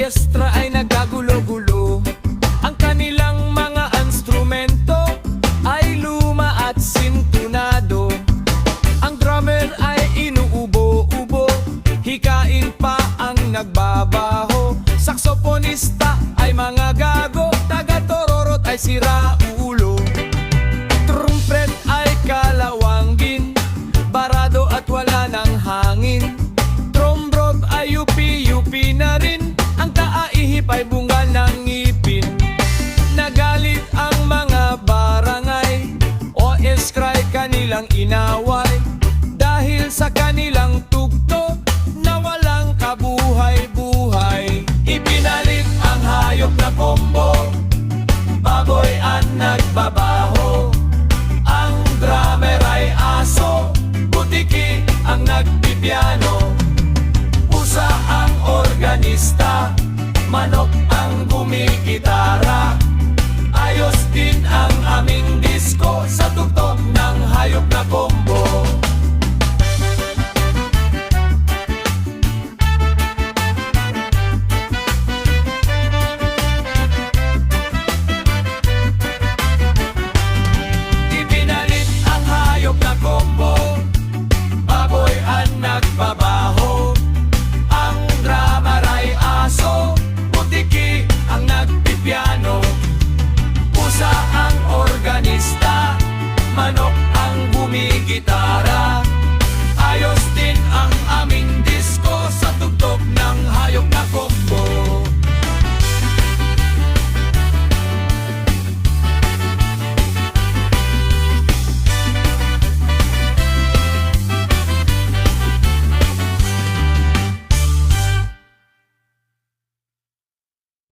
orkestra ay nagkagulo-gulo. Ang kanilang mga instrumento ay luma at sintunado. Ang drummer ay inuubo-ubo, hikain pa ang nagbabaho. Saksoponista ay mga gago, taga-tororot ay sira-ulo. Trumpet ay kalawangin, barado at wala ng hangin. Trombrog ay yupi-yupi na rin, ang taaihip ay bunga ng ngipin. Nagalit ang mga barangay, orkestra ay kanilang inaway. Dahil sa kanilang tugtog na walang kabuhay-buhay. Ibinalik ang hayop na kombo, baboy ang nagbabaho. Ang drummer ay aso, butiki ang nagpipiano. Pusa ang organista, manok